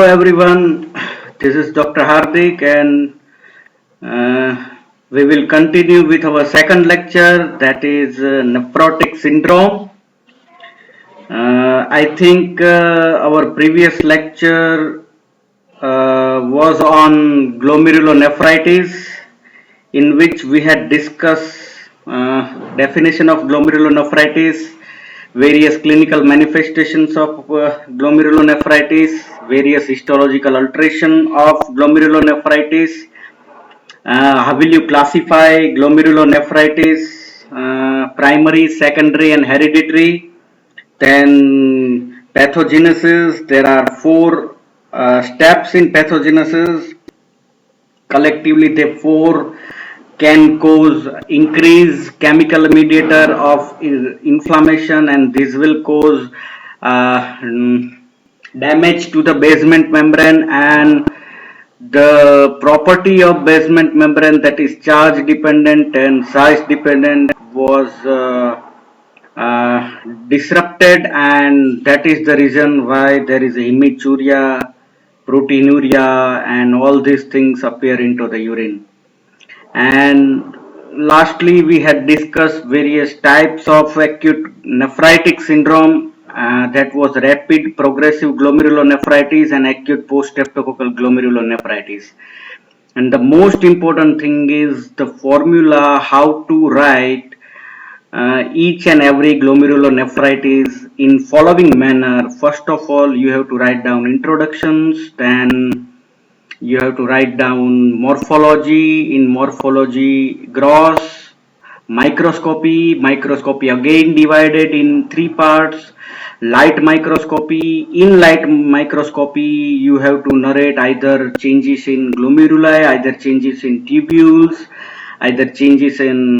everyone, this is Dr. Hardik, and we will continue with our second lecture, that is nephrotic syndrome. I think our previous lecture was on glomerulonephritis, in which we had discussed definition of glomerulonephritis, various clinical manifestations of glomerulonephritis, various histological alteration of glomerulonephritis. How will you classify glomerulonephritis? Primary, secondary, and hereditary. Then pathogenesis. There are four steps in pathogenesis. Collectively, they four can cause increased chemical mediator of inflammation, and this will cause damage to the basement membrane, and the property of basement membrane, that is charge dependent and size dependent, was disrupted, and that is the reason why there is hematuria, proteinuria, and all these things appear into the urine. And lastly, we had discussed various types of acute nephritic syndrome, that was rapid progressive glomerulonephritis and acute post-streptococcal glomerulonephritis. And the most important thing is the formula how to write each and every glomerulonephritis in following manner. First of all, you have to write down introductions, then you have to write down morphology. In morphology, gross, microscopy again divided in three parts. Light microscopy. In light microscopy, you have to narrate either changes in glomeruli, either changes in tubules, either changes in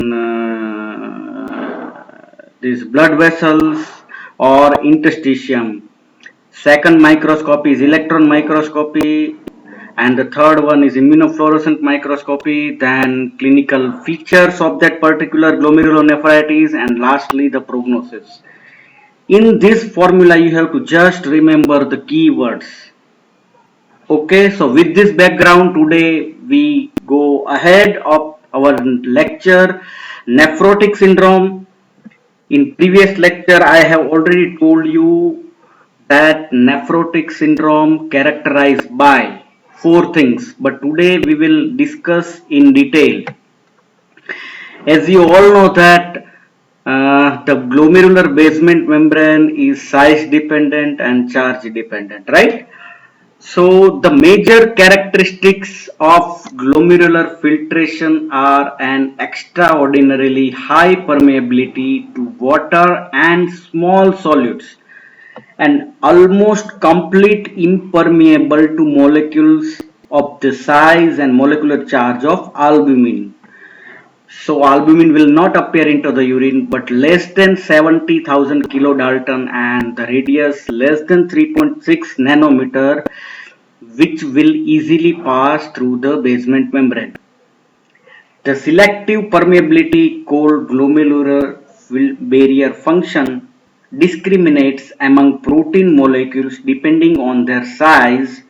these blood vessels or interstitium. Second microscopy is electron microscopy, and the third one is immunofluorescent microscopy, then clinical features of that particular glomerulonephritis, and lastly the prognosis. In this formula, you have to just remember the keywords. Okay, so with this background, today we go ahead of our lecture, nephrotic syndrome. In previous lecture, I have already told you that nephrotic syndrome characterized by four things, but today we will discuss in detail. As you all know that the glomerular basement membrane is size dependent and charge dependent, right? So the major characteristics of glomerular filtration are an extraordinarily high permeability to water and small solutes, and almost complete impermeable to molecules of the size and molecular charge of albumin. So albumin will not appear into the urine, but less than 70,000 kilodalton and the radius less than 3.6 nanometer, which will easily pass through the basement membrane. The selective permeability called glomerular barrier function discriminates among protein molecules depending on their size.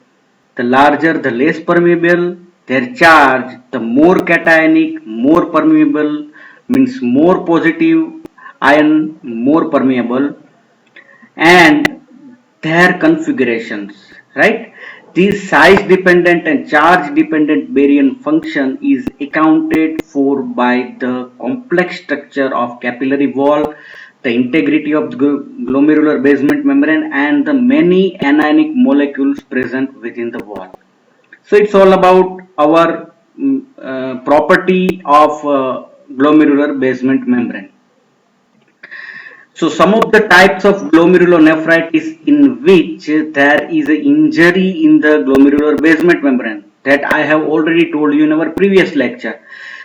The larger, the less permeable. Their charge, the more cationic, more permeable, means more positive ion, more permeable, and their configurations, right? This size dependent and charge dependent barrier function is accounted for by the complex structure of capillary wall, the integrity of the glomerular basement membrane, and the many anionic molecules present within the wall. So it's all about our property of glomerular basement membrane. So some of the types of glomerulonephritis in which there is an injury in the glomerular basement membrane, that I have already told you in our previous lecture,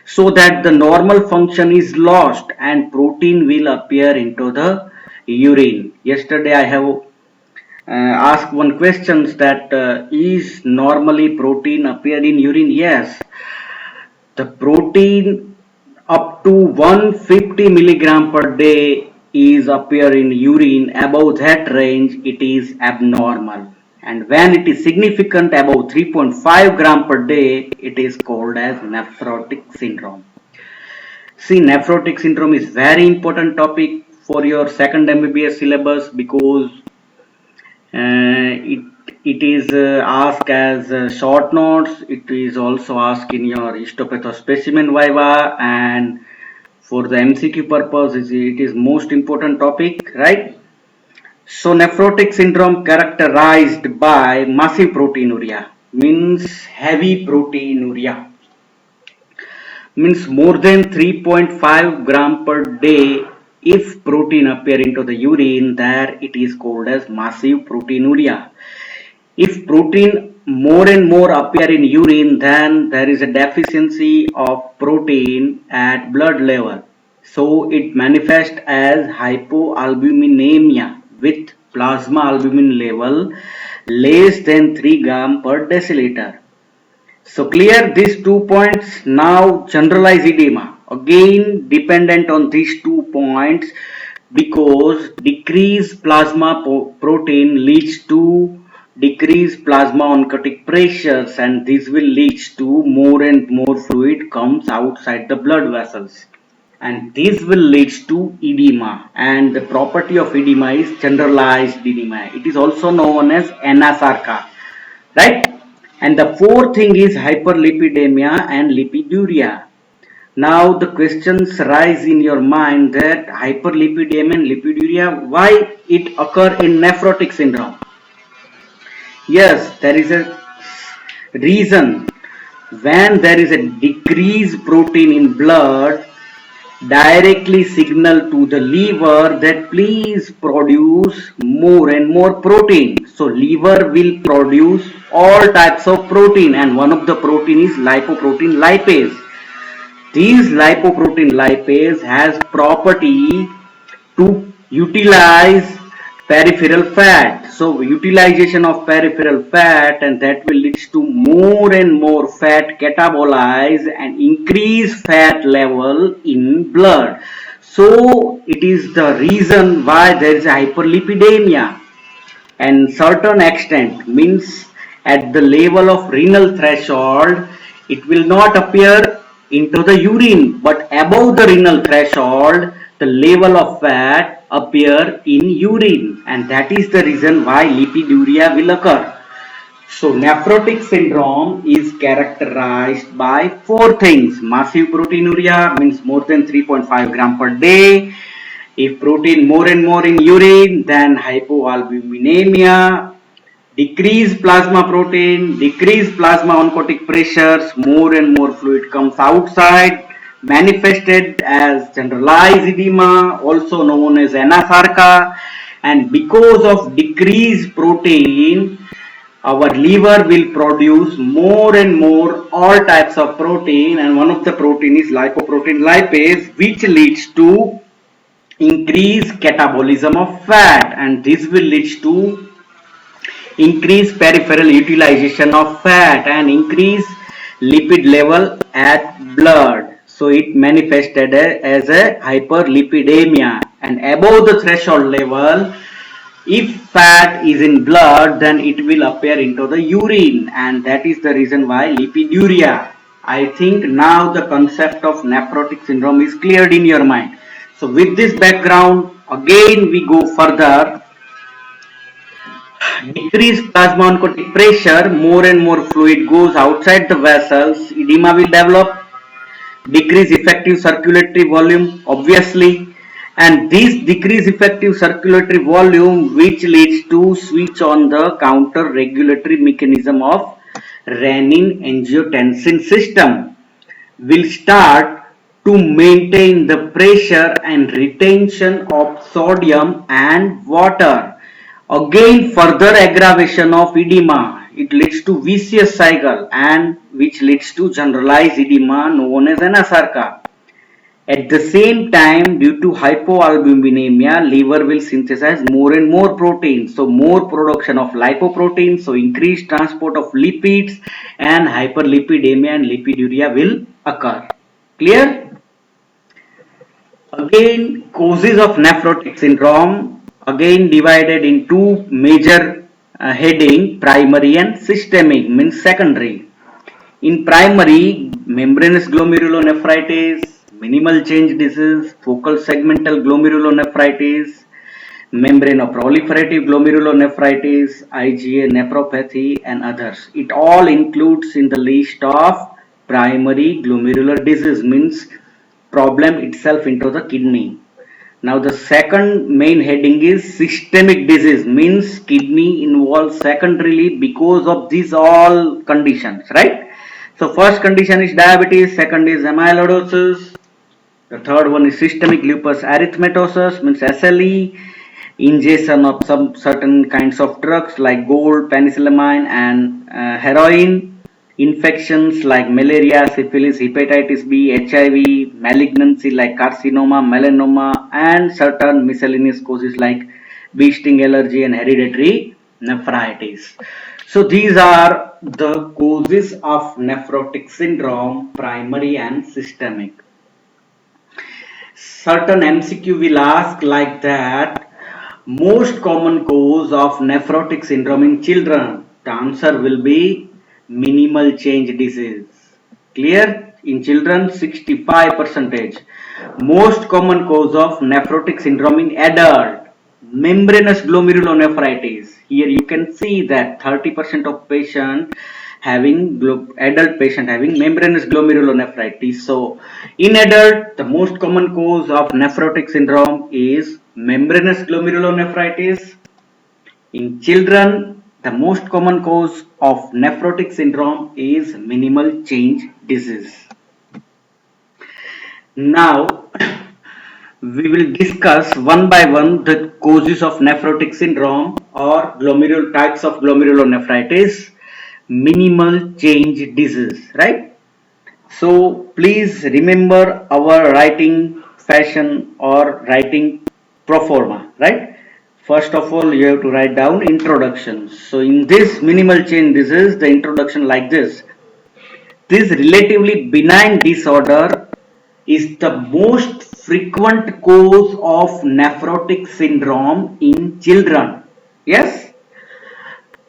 so that the normal function is lost and protein will appear into the urine. Yesterday I have asked one question that is normally protein appear in urine? Yes, the protein up to 150 milligram per day is appear in urine. Above that range it is abnormal, and when it is significant above 3.5 gram per day, it is called as nephrotic syndrome. See, nephrotic syndrome is very important topic for your second MBBS syllabus because it is asked as short notes. It is also asked in your histopathospecimen viva, and for the MCQ purpose, it is most important topic, right? So nephrotic syndrome characterized by massive proteinuria, means heavy proteinuria, means more than 3.5 gram per day. If protein appear into the urine, there it is called as massive proteinuria. If protein more and more appear in urine, then there is a deficiency of protein at blood level. So it manifests as hypoalbuminemia with plasma albumin level less than 3 gram per deciliter. So clear these 2 points. Now generalized edema. Again dependent on these 2 points because decreased plasma protein leads to decreased plasma oncotic pressures, and this will lead to more and more fluid comes outside the blood vessels, and this will lead to edema, and the property of edema is generalized edema. It is also known as anasarca, right? And the fourth thing is hyperlipidemia and lipiduria. Now the questions rise in your mind that hyperlipidemia and lipiduria, why it occur in nephrotic syndrome? Yes, there is a reason. When there is a decreased protein in blood, directly signal to the liver that please produce more and more protein. So liver will produce all types of protein, and one of the protein is lipoprotein lipase. This lipoprotein lipase has property to utilize peripheral fat. So utilization of peripheral fat, and that will lead to more and more fat catabolize and increase fat level in blood. So it is the reason why there is hyperlipidemia, and certain extent means at the level of renal threshold it will not appear into the urine, but above the renal threshold the level of fat appear in urine, and that is the reason why lipiduria will occur. So nephrotic syndrome is characterized by four things: massive proteinuria, means more than 3.5 gram per day. If protein more and more in urine, then hypoalbuminemia, decreased plasma protein, decreased plasma oncotic pressures, more and more fluid comes outside, manifested as generalized edema, also known as anasarca. And because of decreased protein, our liver will produce more and more all types of protein, and one of the protein is lipoprotein lipase, which leads to increase catabolism of fat, and this will lead to increase peripheral utilization of fat and increase lipid level at blood. So it manifested as a hyperlipidemia, and above the threshold level, if fat is in blood, then it will appear into the urine, and that is the reason why lipiduria. I think now the concept of nephrotic syndrome is cleared in your mind. So with this background, again we go further. Decreased plasma oncotic pressure, more and more fluid goes outside the vessels, edema will develop. Decreased effective circulatory volume, obviously, and this decreased effective circulatory volume, which leads to switch on the counter regulatory mechanism of renin angiotensin system, will start to maintain the pressure and retention of sodium and water. Again, further aggravation of edema. It leads to vicious cycle, and which leads to generalized edema known as anasarca. At the same time, due to hypoalbuminemia, liver will synthesize more and more protein. So more production of lipoprotein, so increased transport of lipids, and hyperlipidemia and lipiduria will occur. Clear? Again, causes of nephrotic syndrome, again divided in two major heading primary and systemic means secondary. In primary, membranous glomerulonephritis, minimal change disease, focal segmental glomerulonephritis, membranoproliferative glomerulonephritis, IgA nephropathy, and others. It all includes in the list of primary glomerular disease, means problem itself into the kidney. Now the second main heading is systemic disease, means kidney involved secondarily because of these all conditions, right? So first condition is diabetes, second is amyloidosis, the third one is systemic lupus erythematosus, means SLE, ingestion of some certain kinds of drugs like gold, penicillamine, and heroin, infections like malaria, syphilis, hepatitis B, HIV, malignancy like carcinoma, melanoma, and certain miscellaneous causes like bee sting allergy and hereditary nephritis. So these are the causes of nephrotic syndrome, primary and systemic. Certain MCQ will ask like that, most common cause of nephrotic syndrome in children. The answer will be minimal change disease. Clear? In children, 65%. Most common cause of nephrotic syndrome in adult, membranous glomerulonephritis. Here you can see that 30% of patient having adult patient having membranous glomerulonephritis. So in adult, the most common cause of nephrotic syndrome is membranous glomerulonephritis. In children, the most common cause of nephrotic syndrome is minimal change disease. Now we will discuss one by one the causes of nephrotic syndrome or types of glomerulonephritis, minimal change disease, right? So please remember our writing fashion or writing pro forma, right? First of all, you have to write down introduction. So in this minimal change disease, the introduction like this. This relatively benign disorder is the most frequent cause of nephrotic syndrome in children. Yes?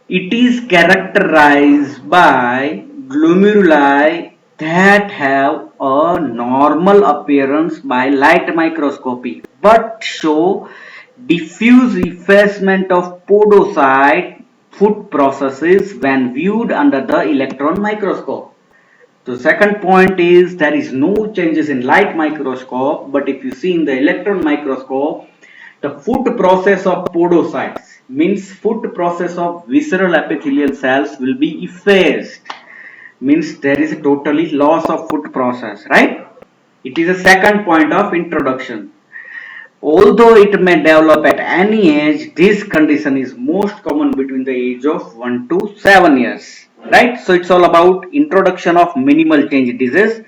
It is characterized by glomeruli that have a normal appearance by light microscopy but show diffuse effacement of podocyte foot processes when viewed under the electron microscope. The second point is there is no changes in light microscope, but if you see in the electron microscope, the foot process of podocytes means foot process of visceral epithelial cells will be effaced, means there is a totally loss of foot process, right? It is a second point of introduction. Although it may develop at any age, this condition is most common between the age of 1 to 7 years. Right? So it's all about introduction of minimal change disease.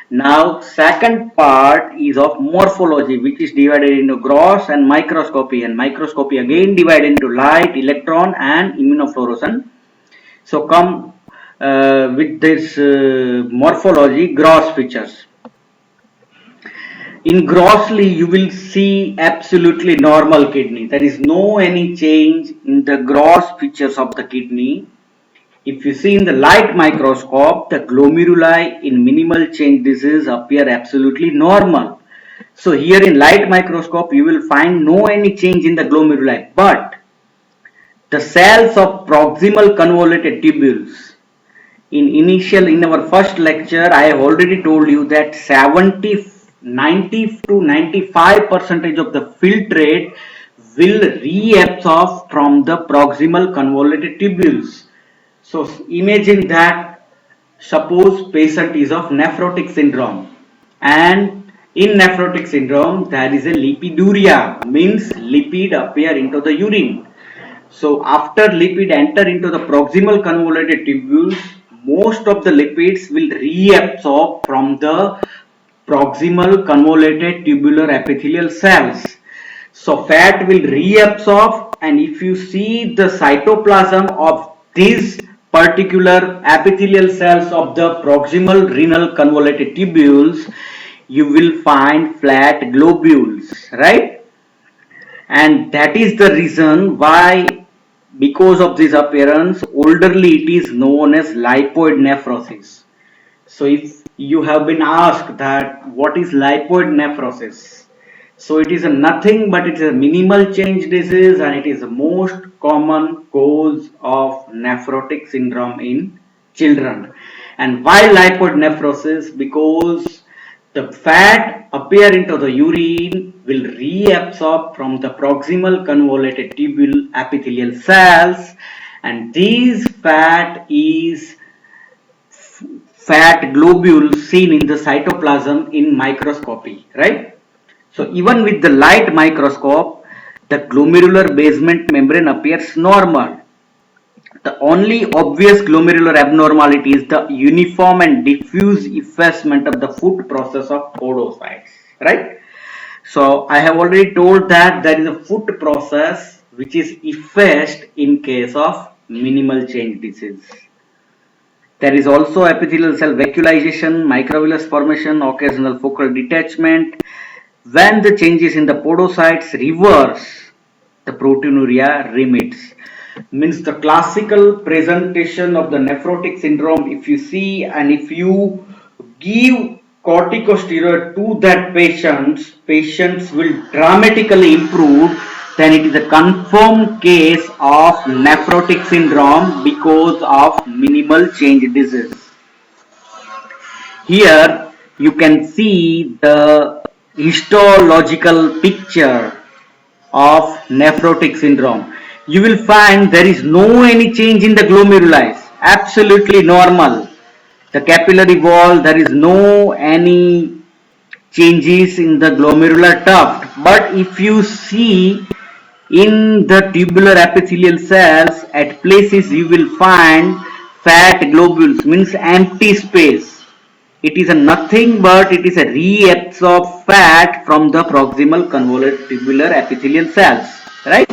Now second part is of morphology, which is divided into gross and microscopy, and microscopy again divided into light, electron, and immunofluorescence. So come with this morphology, gross features. In grossly, you will see absolutely normal kidney. There is no any change in the gross features of the kidney. If you see in the light microscope, the glomeruli in minimal change disease appear absolutely normal. So here in light microscope, you will find no any change in the glomeruli, but the cells of proximal convoluted tubules. In our first lecture, I have already told you that 90 to 95% of the filtrate will reabsorb from the proximal convoluted tubules. So imagine that suppose patient is of nephrotic syndrome, and in nephrotic syndrome there is a lipiduria, means lipid appear into the urine. So after lipid enter into the proximal convoluted tubules, most of the lipids will reabsorb from the proximal convoluted tubular epithelial cells. So fat will reabsorb, and if you see the cytoplasm of these particular epithelial cells of the proximal renal convoluted tubules, you will find flat globules, right? And that is the reason why because of this appearance, olderly it is known as lipoid nephrosis. So if you have been asked that what is lipoid nephrosis, so it is a nothing but it is a minimal change disease, and it is the most common cause of nephrotic syndrome in children. And why lipoid nephrosis? Because the fat appear into the urine will reabsorb from the proximal convoluted tubule epithelial cells, and these fat is fat globules seen in the cytoplasm in microscopy, right? So even with the light microscope, the glomerular basement membrane appears normal. The only obvious glomerular abnormality is the uniform and diffuse effacement of the foot process of podocytes, right? So I have already told that there is a foot process which is effaced in case of minimal change disease. There is also epithelial cell vacuolization, microvillus formation, occasional focal detachment. When the changes in the podocytes reverse, the proteinuria remits. Means the classical presentation of the nephrotic syndrome, if you see and if you give corticosteroid to that patients will dramatically improve, then it is a confirmed case of nephrotic syndrome because of minimal change disease. Here you can see the histological picture of nephrotic syndrome. You will find there is no any change in the glomeruli, absolutely normal. The capillary wall, there is no any changes in the glomerular tuft. But if you see in the tubular epithelial cells, at places you will find fat globules, means empty space. It is a nothing but it is a reabsorbed fat from the proximal convoluted tubular epithelial cells, right?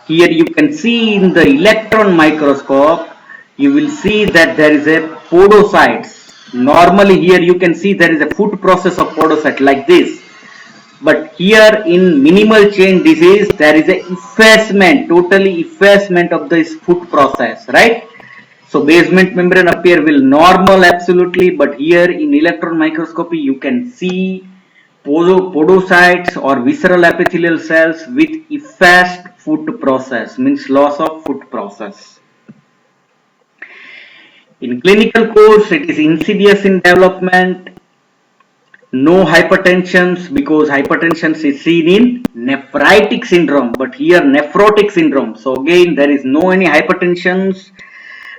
Here you can see in the electron microscope, you will see that there is a podocytes. Normally here you can see there is a foot process of podocyte like this. But here in minimal change disease, there is a effacement, totally effacement of this foot process, right? So basement membrane appear will normal absolutely, but here in electron microscopy you can see podocytes or visceral epithelial cells with effaced foot process, means loss of foot process. In clinical course, it is insidious in development. No hypertension, because hypertension is seen in nephritic syndrome, but here nephrotic syndrome. So again, there is no any hypertension.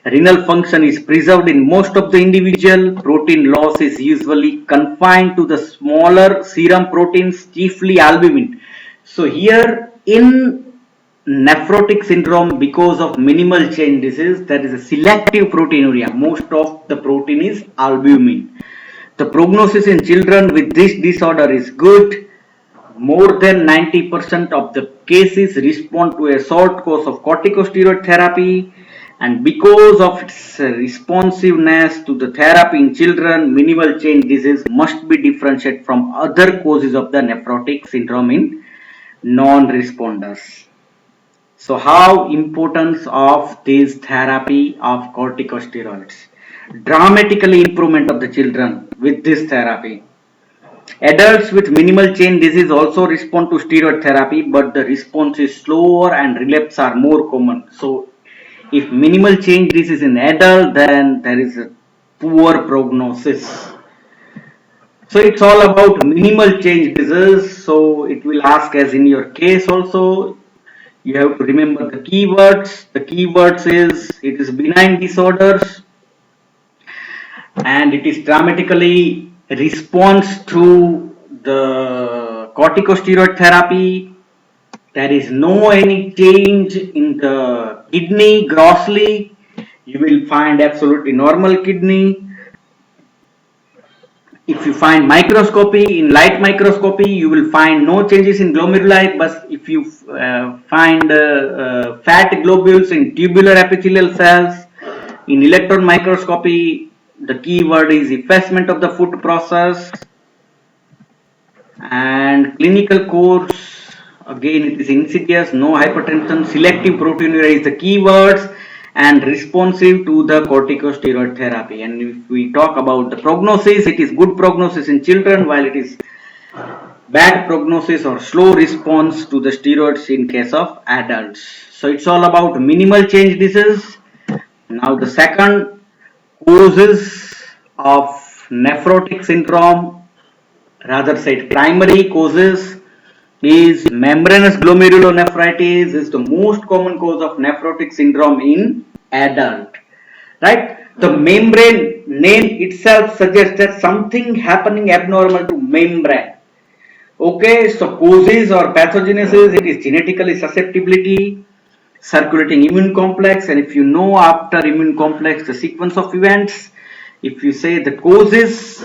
Renal function is preserved in most of the individual. Protein loss is usually confined to the smaller serum proteins, chiefly albumin. So here in nephrotic syndrome, because of minimal change disease, there is a selective proteinuria. Most of the protein is albumin. The prognosis in children with this disorder is good. More than 90% of the cases respond to a short course of corticosteroid therapy, and because of its responsiveness to the therapy in children, minimal change disease must be differentiated from other causes of the nephrotic syndrome in non-responders. So how importance of this therapy of corticosteroids? Dramatically improvement of the children with this therapy. Adults with minimal change disease also respond to steroid therapy, but the response is slower and relapse are more common. So if minimal change disease in adult, then there is a poor prognosis. So it's all about minimal change disease. So it will ask as in your case also. You have to remember the keywords. The keywords is it is benign disorders and it is dramatically response to the corticosteroid therapy. There is no any change in the kidney grossly. You will find absolutely normal kidney. If you find microscopy, in light microscopy, you will find no changes in glomeruli, but if you find fat globules in tubular epithelial cells, in electron microscopy, the key word is effacement of the foot process. And clinical course, Again, it is insidious, no hypertension, selective proteinuria is the keywords, and responsive to the corticosteroid therapy. And if we talk about the prognosis, it is good prognosis in children, while it is bad prognosis or slow response to the steroids in case of adults. So it's all about minimal change disease. Now the second causes of nephrotic syndrome, rather said primary causes, is membranous glomerulonephritis is the most common cause of nephrotic syndrome in adult, right? The membrane name itself suggests that something happening abnormal to membrane. Okay, so causes or pathogenesis, it is genetically susceptibility, circulating immune complex, and if you know after immune complex the sequence of events, if you say the causes,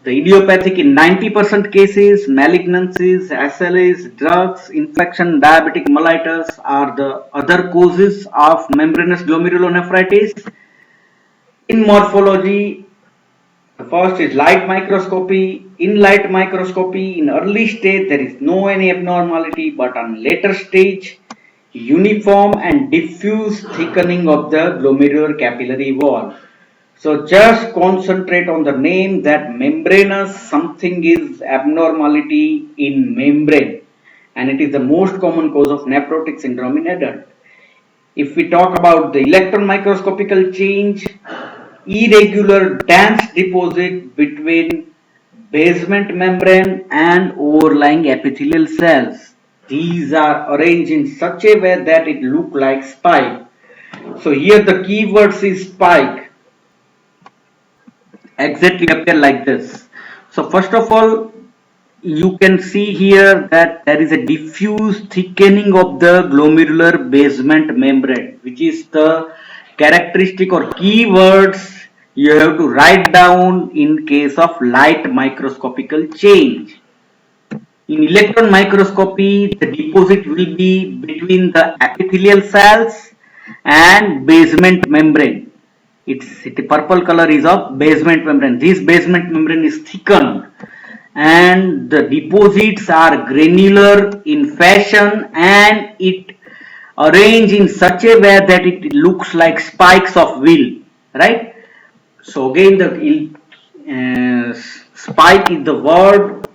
the idiopathic in 90% cases, malignancies, SLAs, drugs, infection, diabetic mellitus are the other causes of membranous glomerulonephritis. In morphology, the first is light microscopy. In light microscopy, in early stage, there is no any abnormality, but on later stage, uniform and diffuse thickening of the glomerular capillary wall. So just concentrate on the name that membranous something is abnormality in membrane, and it is the most common cause of nephrotic syndrome in adult. If we talk about the electron microscopical change, irregular dense deposit between basement membrane and overlying epithelial cells. These are arranged in such a way that it look like spike. So here the keywords is spike. Exactly appear like this. So first of all, you can see here that there is a diffuse thickening of the glomerular basement membrane, which is the characteristic or keywords you have to write down in case of light microscopical change. In electron microscopy, the deposit will be between the epithelial cells and basement membrane. The purple color is of basement membrane. This basement membrane is thickened and the deposits are granular in fashion and it arranged in such a way that it looks like spikes of wheel, right? So again the spike is the word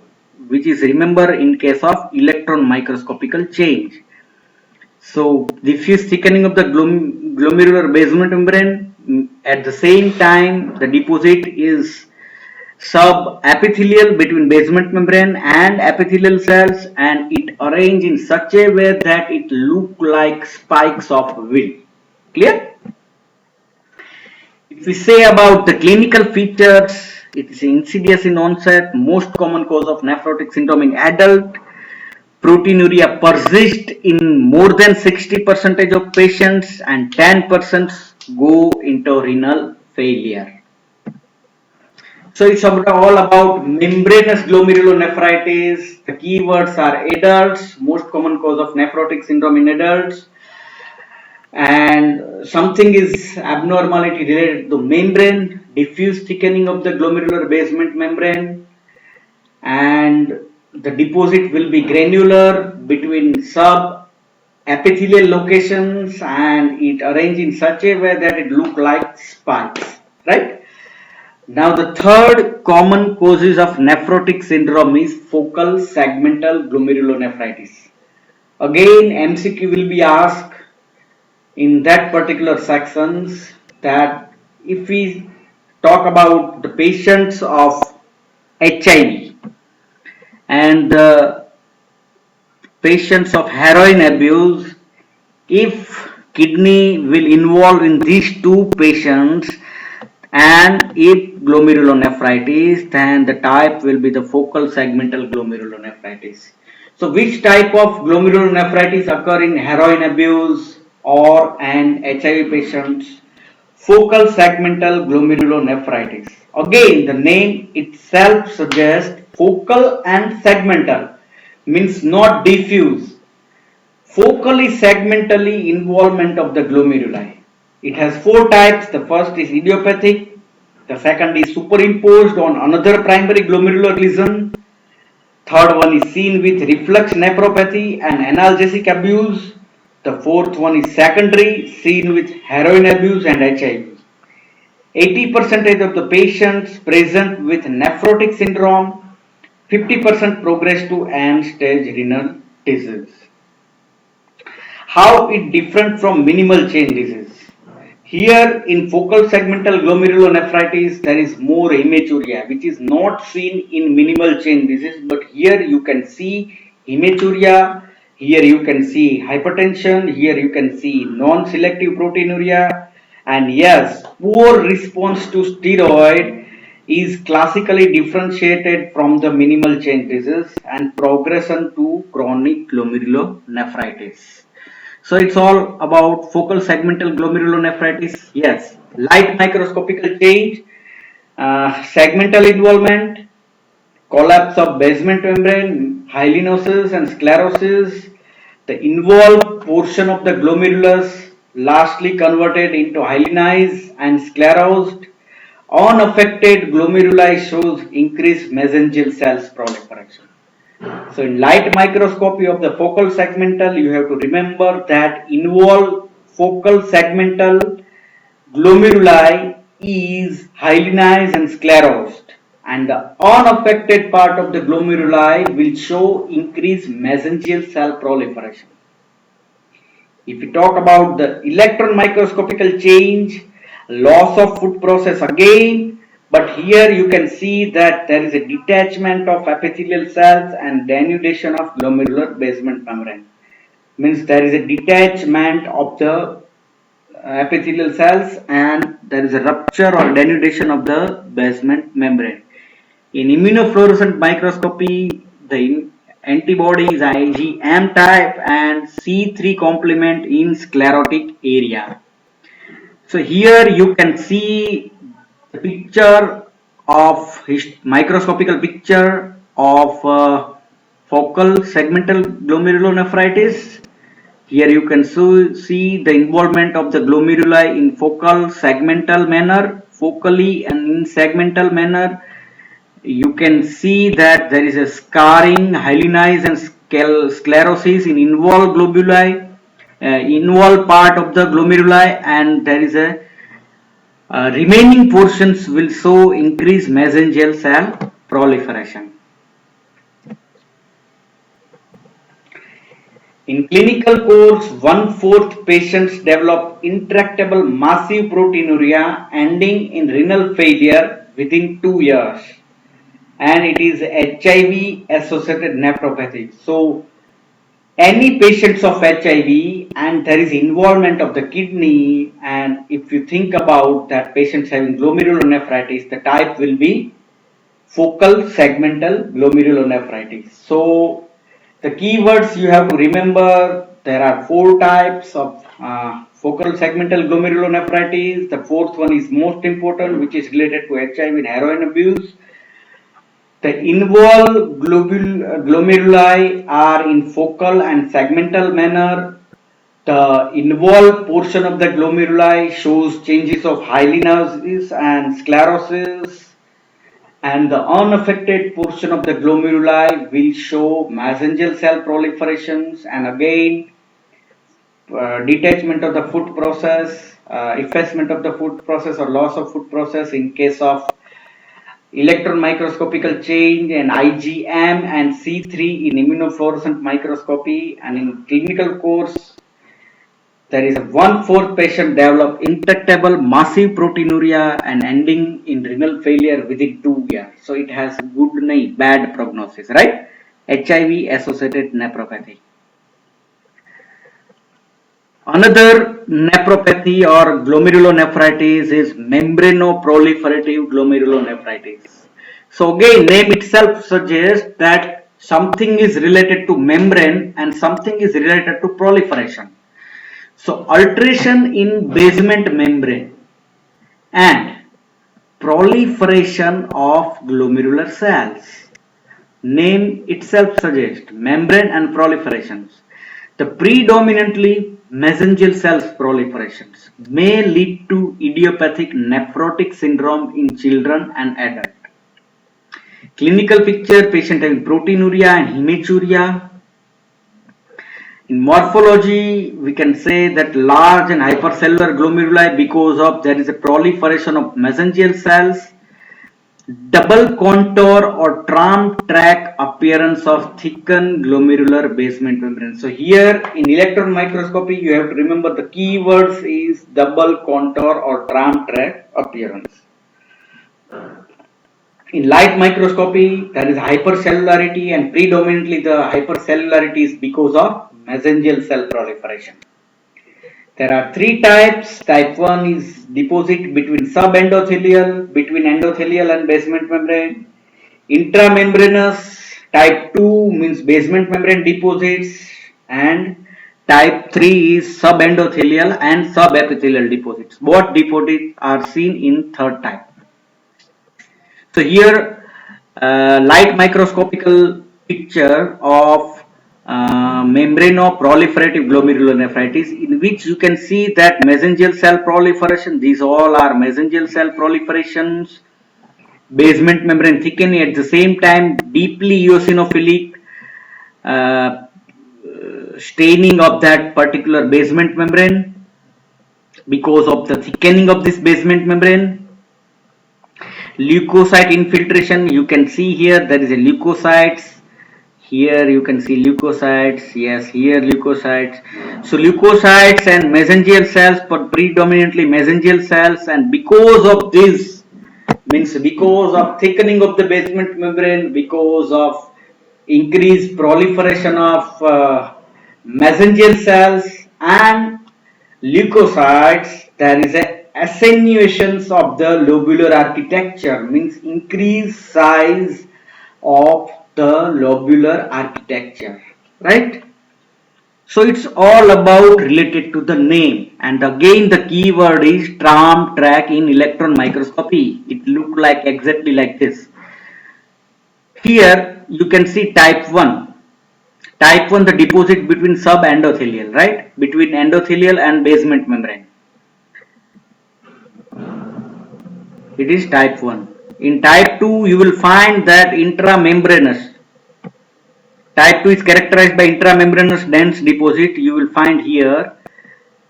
which is remember in case of electron microscopical change. So diffuse thickening of the glomerular basement membrane, at the same time the deposit is subepithelial between basement membrane and epithelial cells and it arranged in such a way that it look like spikes of wheat. Clear? If we say about the clinical features, it is insidious in onset, most common cause of nephrotic syndrome in adult. Proteinuria persists in more than 60% of patients and 10% go into renal failure. So it's all about membranous glomerulonephritis. The keywords are adults, most common cause of nephrotic syndrome in adults. And something is abnormality related to membrane, diffuse thickening of the glomerular basement membrane, and the deposit will be granular between sub-epithelial locations and it arranged in such a way that it look like spikes, right? Now the third common causes of nephrotic syndrome is focal segmental glomerulonephritis. Again, MCQ will be asked in that particular sections that if we talk about the patients of HIV and the patients of heroin abuse, if kidney will involve in these two patients and if glomerulonephritis, then the type will be the focal segmental glomerulonephritis. So which type of glomerulonephritis occur in heroin abuse or an HIV patients? Focal segmental glomerulonephritis. Again, the name itself suggests focal and segmental, means not diffuse. Focally segmentally involvement of the glomeruli. It has four types. The first is idiopathic. The second is superimposed on another primary glomerular lesion. Third one is seen with reflux nephropathy and analgesic abuse. The fourth one is secondary, seen with heroin abuse and HIV. 80% of the patients present with nephrotic syndrome, 50% progress to end-stage renal disease. How it different from minimal change disease? Here in focal segmental glomerulonephritis, there is more hematuria, which is not seen in minimal change disease, but here you can see hematuria, here you can see hypertension, here you can see non-selective proteinuria, and yes, poor response to steroid is classically differentiated from the minimal change disease and progression to chronic glomerulonephritis. So it's all about focal segmental glomerulonephritis. Yes, light microscopical change, segmental involvement, collapse of basement membrane, hyalinosis and sclerosis, the involved portion of the glomerulus lastly converted into hyalinized and sclerosed. Unaffected glomeruli shows increased mesangial cells proliferation. So in light microscopy of the focal segmental, you have to remember that involved focal segmental glomeruli is hyalinized and sclerosed, and the unaffected part of the glomeruli will show increased mesangial cell proliferation. If we talk about the electron microscopical change, loss of foot process again, but here you can see that there is a detachment of epithelial cells and denudation of glomerular basement membrane. Means there is a detachment of the epithelial cells and there is a rupture or denudation of the basement membrane. In immunofluorescent microscopy, the antibody is IgM type and C3 complement in sclerotic area. So here you can see the picture of microscopical picture of focal segmental glomerulonephritis. Here you can see the involvement of the glomeruli in focal segmental manner, focally and in segmental manner. You can see that there is a scarring, hyalinized and sclerosis in involved globuli, involved part of the glomeruli, and there is a remaining portions will show increased mesangial cell proliferation. In clinical course, 1/4 patients develop intractable massive proteinuria ending in renal failure within 2 years, and it is HIV associated nephropathy. So any patients of HIV and there is involvement of the kidney, and if you think about that patients having glomerulonephritis, the type will be focal segmental glomerulonephritis. So the keywords you have to remember, there are 4 types of focal segmental glomerulonephritis. The fourth one is most important, which is related to HIV and heroin abuse. The involved glomeruli are in focal and segmental manner. The involved portion of the glomeruli shows changes of hyalinosis and sclerosis, and the unaffected portion of the glomeruli will show mesangial cell proliferations and again detachment of the foot process, effacement of the foot process or loss of foot process in case of electron microscopical change, and IgM and C3 in immunofluorescent microscopy. And in clinical course, there is a 1/4 patient develop intractable massive proteinuria and ending in renal failure within 2 years. So it has good bad prognosis, right? HIV associated nephropathy. Another nephropathy or glomerulonephritis is membranoproliferative glomerulonephritis. So again, name itself suggests that something is related to membrane and something is related to proliferation. So alteration in basement membrane and proliferation of glomerular cells. Name itself suggests membrane and proliferations. The predominantly mesangial cells proliferations may lead to idiopathic nephrotic syndrome in children and adults. Clinical picture, patient having proteinuria and hematuria. In morphology, we can say that large and hypercellular glomeruli because of there is a proliferation of mesangial cells, double contour or tram track appearance of thickened glomerular basement membrane. So here in electron microscopy, you have to remember the keywords is double contour or tram track appearance. In light microscopy, there is hypercellularity, and predominantly the hypercellularity is because of mesangial cell proliferation. There are three types. Type 1 is deposit between subendothelial, between endothelial and basement membrane. Intramembranous. Type 2 means basement membrane deposits, and type 3 is subendothelial and subepithelial deposits. Both deposits are seen in third type. So here light microscopical picture of membranoproliferative glomerulonephritis, in which you can see that mesangial cell proliferation, these all are mesangial cell proliferations, basement membrane thickening, at the same time deeply eosinophilic staining of that particular basement membrane because of the thickening of this basement membrane. Leukocyte infiltration, you can see here there is a leukocytes, here you can see leukocytes, yes, here leukocytes. So leukocytes and mesangial cells, but predominantly mesangial cells, and because of this, means because of thickening of the basement membrane, because of increased proliferation of mesangial cells and leukocytes, there is a attenuations of the lobular architecture, means increased size of the lobular architecture, right? So it's all about related to the name, and again the keyword is tram track in electron microscopy. It look like exactly like this. Here you can see type 1. Type 1, the deposit between subendothelial, right? Between endothelial and basement membrane. It is type 1. In type 2, you will find that intramembranous. Type 2 is characterized by intramembranous dense deposit. You will find here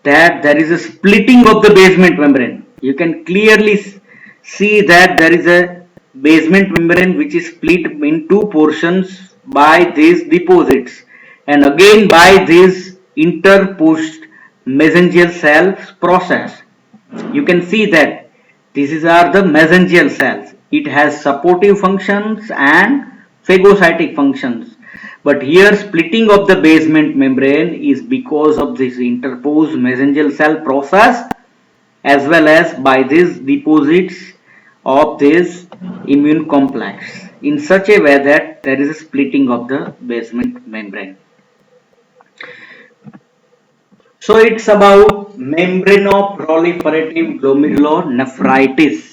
that there is a splitting of the basement membrane. You can clearly see that there is a basement membrane which is split in two portions by these deposits, and again by this interposed mesangial cells process. You can see that these are the mesangial cells. It has supportive functions and phagocytic functions. But here splitting of the basement membrane is because of this interposed mesangial cell process, as well as by these deposits of this immune complex, in such a way that there is a splitting of the basement membrane. So it's about membranoproliferative glomerulonephritis.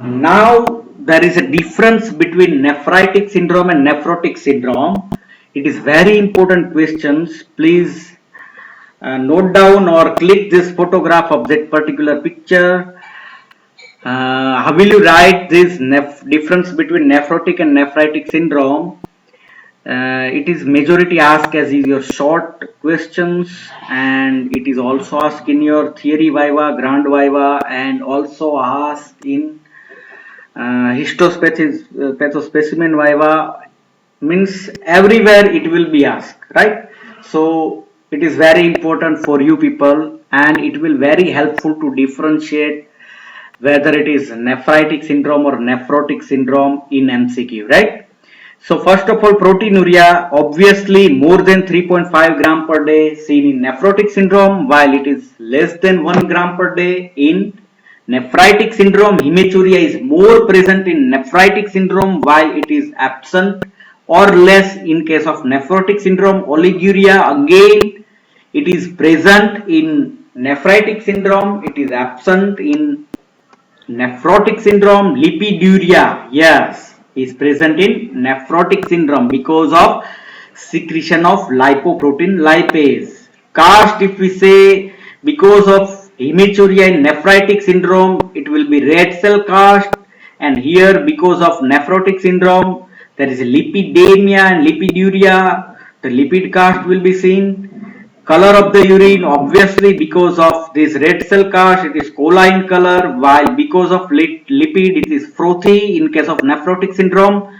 Now there is a difference between nephritic syndrome and nephrotic syndrome. It is very important questions. Please note down or click this photograph of that particular picture. How will you write this difference between nephrotic and nephritic syndrome? It is majority asked as is your short questions, and it is also asked in your theory viva, grand viva, and also asked in histospecimen viva. Means everywhere it will be asked, right? So it is very important for you people, and it will very helpful to differentiate whether it is nephritic syndrome or nephrotic syndrome in MCQ, right? So first of all, proteinuria, obviously more than 3.5 gram per day seen in nephrotic syndrome, while it is less than 1 gram per day in nephritic syndrome. Hematuria is more present in nephritic syndrome, while it is absent or less in case of nephrotic syndrome. Oliguria, again it is present in nephritic syndrome, it is absent in nephrotic syndrome. Lipiduria, yes, is present in nephrotic syndrome because of secretion of lipoprotein lipase. Cast, if we say because of hematuria in nephritic syndrome, it will be red cell cast, and here because of nephrotic syndrome there is lipidemia and lipiduria. The lipid cast will be seen. Color of the urine, obviously because of this red cell cast it is choline color, while because of lipid it is frothy in case of nephrotic syndrome.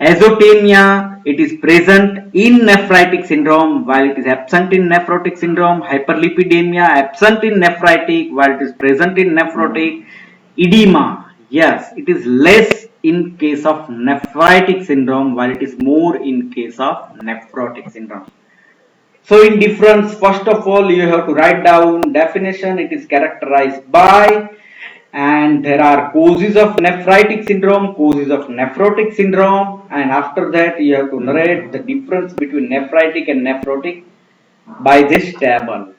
Azotemia, it is present in nephritic syndrome while it is absent in nephrotic syndrome. Hyperlipidemia, absent in nephritic while it is present in nephrotic. Edema, yes, it is less in case of nephritic syndrome while it is more in case of nephrotic syndrome. So in difference, first of all, you have to write down definition. It is characterized by, and there are causes of nephritic syndrome, causes of nephrotic syndrome, and after that you have to narrate the difference between nephritic and nephrotic by this table.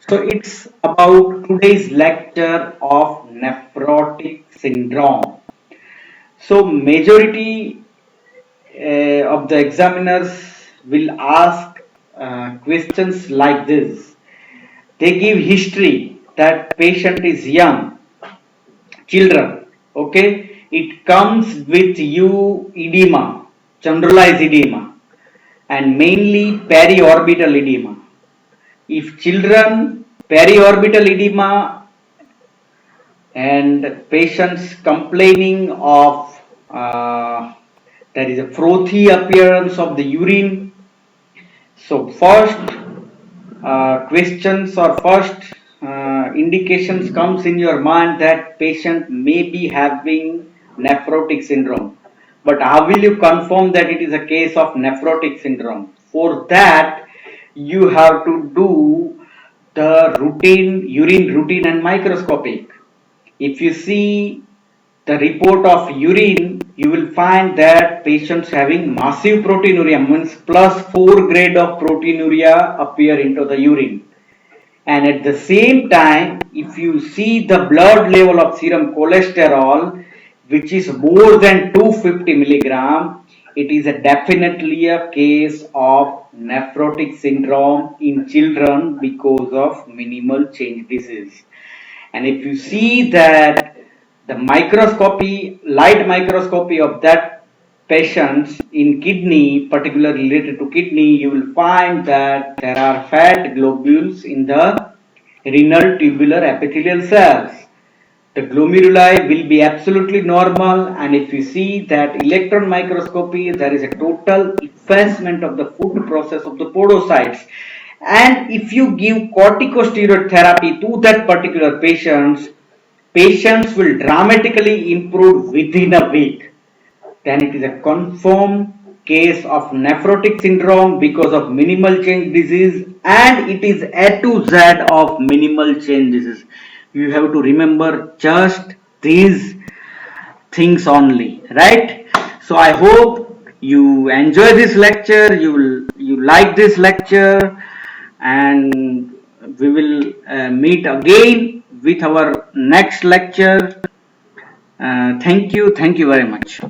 So it's about today's lecture of nephrotic syndrome. So majority of the examiners will ask questions like this. They give history that patient is young, children, okay. It comes with you edema, generalized edema, and mainly periorbital edema. If children, periorbital edema and patients complaining of there is a frothy appearance of the urine. So first questions or first indications comes in your mind that patient may be having nephrotic syndrome. But how will you confirm that it is a case of nephrotic syndrome? For that, you have to do the routine, urine routine and microscopic. If you see the report of urine, you will find that patients having massive proteinuria, means +4 grade of proteinuria appear into the urine. And at the same time, if you see the blood level of serum cholesterol, which is more than 250 milligram, it is definitely a case of nephrotic syndrome in children because of minimal change disease. And if you see that the microscopy, light microscopy of that patients in kidney, particularly related to kidney, you will find that there are fat globules in the renal tubular epithelial cells. The glomeruli will be absolutely normal, and if you see that electron microscopy, there is a total effacement of the food process of the podocytes. And if you give corticosteroid therapy to that particular patients will dramatically improve within a week. Then it is a confirmed case of nephrotic syndrome because of minimal change disease, and it is A to Z of minimal change disease. You have to remember just these things only, right? So I hope you enjoy this lecture, you like this lecture, and we will meet again with our next lecture. Thank you very much.